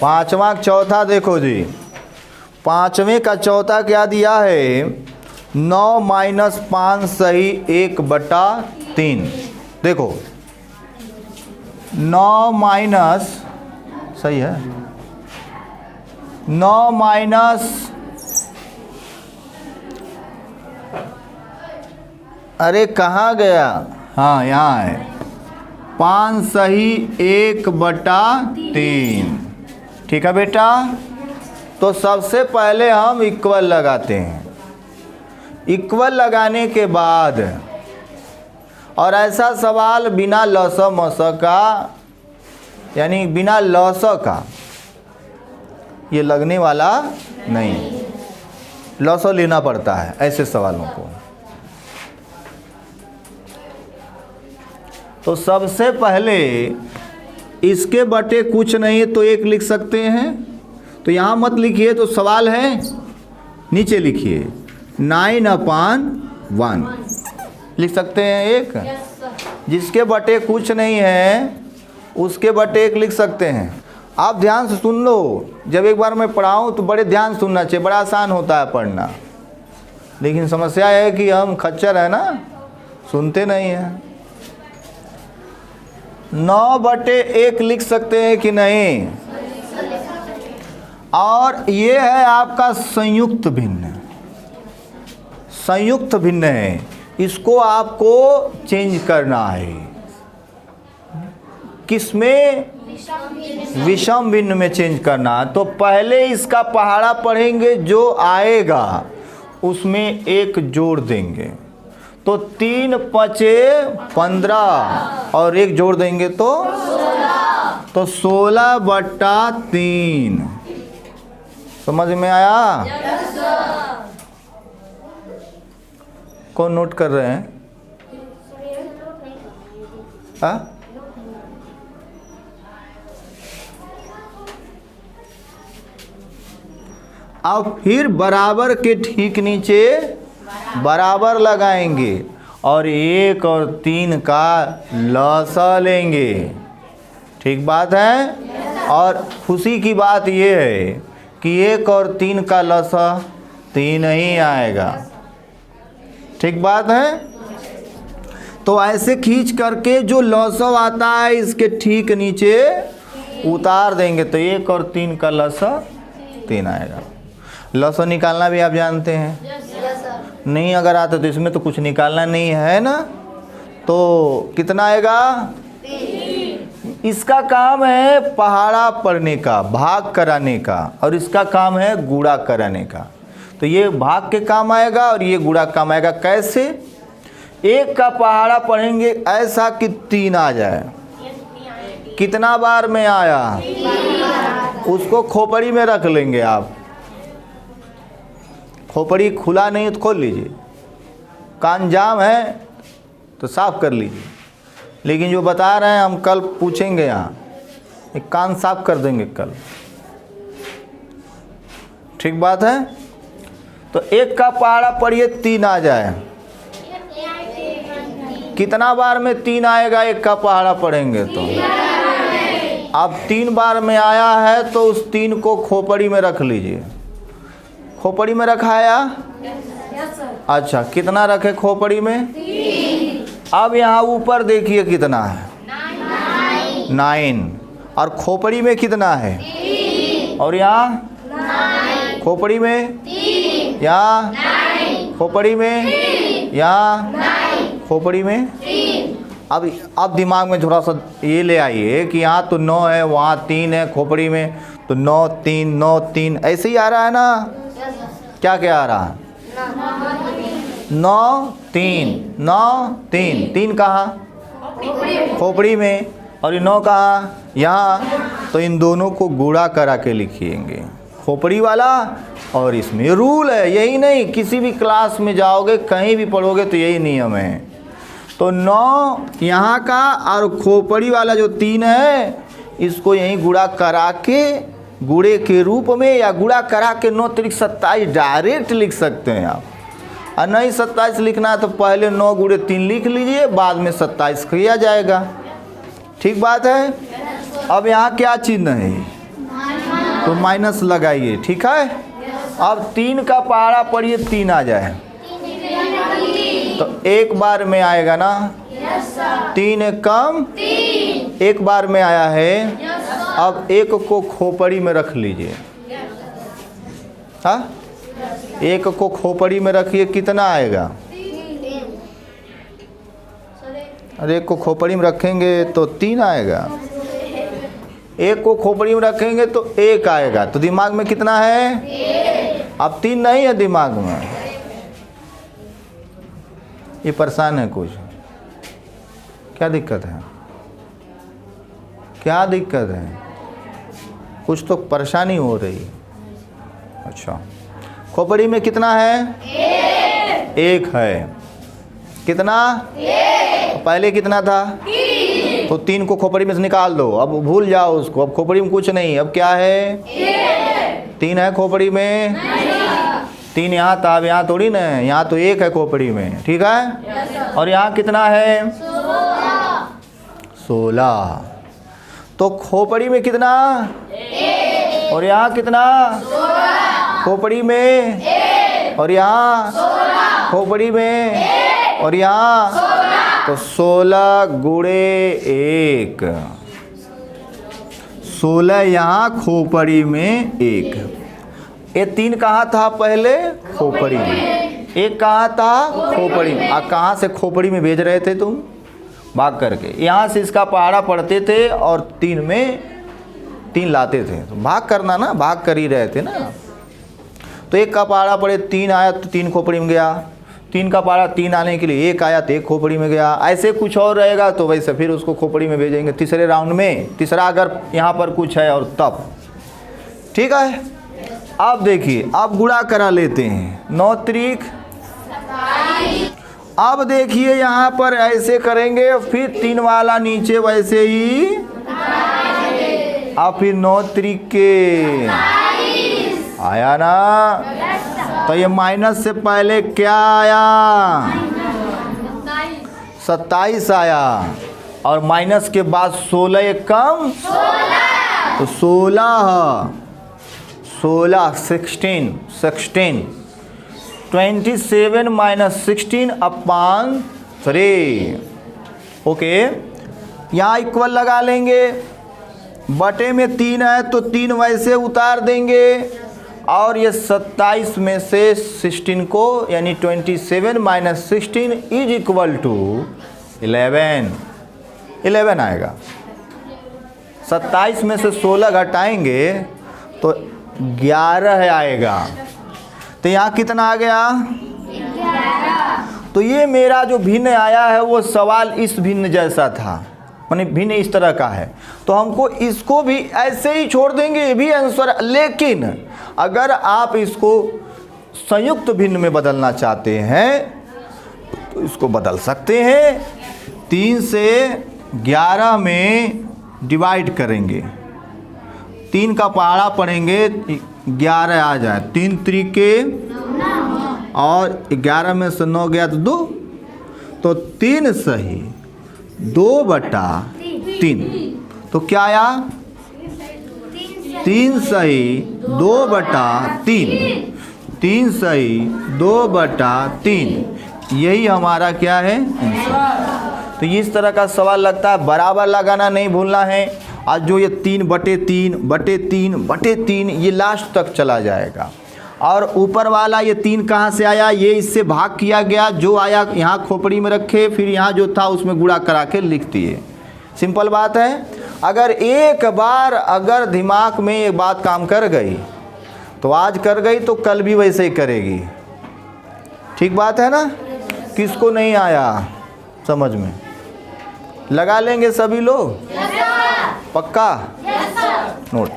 पाँचवा चौथा देखो जी, पाँचवें का चौथा क्या दिया है, 9 माइनस 5 सही 1/3। देखो 9 माइनस, सही है, 9 माइनस, अरे कहाँ गया, हाँ यहाँ है, 5 सही 1/3। ठीक है बेटा। तो सबसे पहले हम इक्वल लगाते हैं। इक्वल लगाने के बाद, और ऐसा सवाल बिना लस मस का, यानी बिना लस का ये लगने वाला नहीं, लस लेना पड़ता है ऐसे सवालों को। तो सबसे पहले इसके बटे कुछ नहीं है तो 1 लिख सकते हैं। तो यहाँ मत लिखिए, तो सवाल है नीचे लिखिए 9/1 लिख सकते हैं 1। जिसके बटे कुछ नहीं है उसके बटे 1 लिख सकते हैं। आप ध्यान से सुन लो, जब एक बार मैं पढ़ाऊँ तो बड़े ध्यान से सुनना चाहिए, बड़ा आसान होता है पढ़ना। लेकिन समस्या है कि हम खच्चर है ना, सुनते नहीं हैं। 9/1 लिख सकते हैं कि नहीं। और ये है आपका संयुक्त भिन्न, संयुक्त भिन्न है, इसको आपको चेंज करना है। किसमें? विषम भिन्न में चेंज करना है। तो पहले इसका पहाड़ा पढ़ेंगे, जो आएगा उसमें 1 जोड़ देंगे, तो 3 पचे 15 और 1 जोड़ देंगे तो 16/3। समझ में आया? कौन नोट कर रहे हैं? हाँ? अब फिर बराबर के ठीक नीचे बराबर लगाएंगे और 1 और 3 का लसा लेंगे। ठीक बात है। और खुशी की बात यह है कि 1 और 3 का लसा 3 ही आएगा। ठीक बात है। तो ऐसे खींच करके जो लसा आता है इसके ठीक नीचे उतार देंगे, तो 1 और 3 का लसा 3 आएगा। लसा निकालना भी आप जानते हैं? नहीं अगर आता तो इसमें तो कुछ निकालना नहीं है ना। तो कितना आएगा? 3। इसका काम है पहाड़ा पढ़ने का, भाग कराने का, और इसका काम है गुणा कराने का। तो ये भाग के काम आएगा और ये गुणा काम आएगा। कैसे? 1 का पहाड़ा पढ़ेंगे ऐसा कि 3 आ जाए। कितना बार में आया? उसको खोपड़ी में रख लेंगे आप। खोपड़ी खुला नहीं तो खोल लीजिए, कान जाम है तो साफ कर लीजिए। लेकिन जो बता रहे हैं हम कल पूछेंगे, यहाँ एक कान साफ कर देंगे कल। ठीक बात है। तो 1 का पहाड़ा पढ़िए 3 आ जाए। कितना बार में 3 आएगा? 1 का पहाड़ा पढ़ेंगे तो अब 3 बार में आया है तो उस 3 को खोपड़ी में रख लीजिए। खोपड़ी में रखाया? अच्छा, कितना रखे खोपड़ी में? 3। अब यहाँ ऊपर देखिए कितना है? 9। और खोपड़ी में कितना है? 3। और यहाँ खोपड़ी में 3। यहाँ खोपड़ी में, यहाँ खोपड़ी में 3। अब दिमाग में थोड़ा सा ये ले आइए कि यहाँ तो 9 है, वहाँ 3 है, खोपड़ी में तो 9 3 9 3 ऐसे ही आ रहा है ना। क्या क्या आ रहा है? 9 3 9 3। 3 कहाँ? खोपड़ी में। और ये 9 कहाँ? यहाँ। तो इन दोनों को गुणा करा के लिखिएंगे, खोपड़ी वाला और इसमें। रूल है, यही नहीं, किसी भी क्लास में जाओगे कहीं भी पढ़ोगे तो यही नियम है। तो 9 यहाँ का और खोपड़ी वाला जो 3 है इसको यहीं गुणा करा के, गुणे के रूप में या गुणा करा के 9 3 27 डायरेक्ट लिख सकते हैं आप। और नहीं 27 लिखना है तो पहले 9 गुणे 3 लिख लीजिए, बाद में 27 किया जाएगा। ठीक बात है। अब यहाँ क्या चिन्ह है? तो माइनस लगाइए, ठीक है। अब 3 का पहाड़ा पढ़िए 3 आ जाए तो एक बार में आएगा ना। 3 एक कम, एक बार में आया है। अब 1 को खोपड़ी में रख लीजिए। हाँ, 1 को खोपड़ी में रखिए, कितना आएगा? अरे 1 को खोपड़ी में रखेंगे तो 3 आएगा। 1 को खोपड़ी में रखेंगे तो 1 आएगा। तो दिमाग में कितना है? अब 3 नहीं है दिमाग में। ये परेशान है कुछ? क्या दिक्कत है? क्या दिक्कत है? कुछ तो परेशानी हो रही। अच्छा, खोपड़ी में कितना है? 1 है। कितना? पहले कितना था? तो 3 को खोपड़ी में से निकाल दो। अब भूल जाओ उसको। अब खोपड़ी में कुछ नहीं। अब क्या है? 3 है खोपड़ी में। 3 यहाँ था, अब यहाँ थोड़ी ना है। यहाँ तो 1 है खोपड़ी में, ठीक है। और यहाँ कितना है? 16। तो खोपड़ी में कितना? और यहाँ कितना? खोपड़ी में। और यहाँ खोपड़ी में। और यहाँ तो 16 गुणे 1। 16 यहाँ खोपड़ी में 1। ये 3 कहाँ था पहले? खोपड़ी में। 1 कहाँ था? खोपड़ी में। कहाँ से खोपड़ी में भेज रहे थे तुम? भाग करके। यहाँ से इसका पहाड़ा पढ़ते थे और 3 में 3 लाते थे। तो भाग करना ना, भाग कर ही रहे थे ना। तो 1 का पहाड़ा पढ़े 3 आया तो 3 खोपड़ी में गया। 3 का पहाड़ा 3 आने के लिए 1 आया तो 1 खोपड़ी में गया। ऐसे कुछ और रहेगा तो वैसे फिर उसको खोपड़ी में भेजेंगे तीसरे राउंड में। तीसरा अगर यहाँ पर कुछ है और तब, ठीक है। अब देखिए, अब गुणा करा लेते हैं। 9 त्रिक। अब देखिए यहाँ पर ऐसे करेंगे, फिर 3 वाला नीचे वैसे ही। अब फिर 9 त्रिक के आया ना। तो ये माइनस से पहले क्या आया? 27 आया। और माइनस के बाद 16 एक कम, तो 16 16 27 माइनस 16 अपॉन 3। ओके, यहाँ इक्वल लगा लेंगे। बटे में 3 है तो 3 वैसे उतार देंगे। और ये 27 में से 16 को, यानी 27 माइनस 16 इज इक्वल टू 11। 11 आएगा। 27 में से 16 घटाएंगे तो 11 आएगा। तो यहाँ कितना आ गया? 11। तो ये मेरा जो भिन्न आया है वो सवाल इस भिन्न जैसा था, माने भिन्न इस तरह का है। तो हमको इसको भी ऐसे ही छोड़ देंगे, ये भी आंसर। लेकिन अगर आप इसको संयुक्त भिन्न में बदलना चाहते हैं तो इसको बदल सकते हैं। 3 से 11 में डिवाइड करेंगे। 3 का पहाड़ा पढ़ेंगे 11 आ जाए। 3 त्रिके और 11 में से 9 गया तो 2, तो 3 सही 2/3। तो क्या आया? 3 सही 2/3। 3 सही 2/3। यही हमारा क्या है? आंसर। तो इस तरह का सवाल लगता है, बराबर लगाना नहीं भूलना है। आज जो ये 3/3 ये लास्ट तक चला जाएगा। और ऊपर वाला ये 3 कहाँ से आया? ये इससे भाग किया गया। जो आया यहाँ खोपड़ी में रखे, फिर यहाँ जो था उसमें गुणा करा के लिख दिए। सिंपल बात है। अगर एक बार अगर दिमाग में ये बात काम कर गई तो आज कर गई तो कल भी वैसे ही करेगी। ठीक बात है ना? किसको नहीं आया समझ में? लगा लेंगे सभी लोग? पक्का? नोट।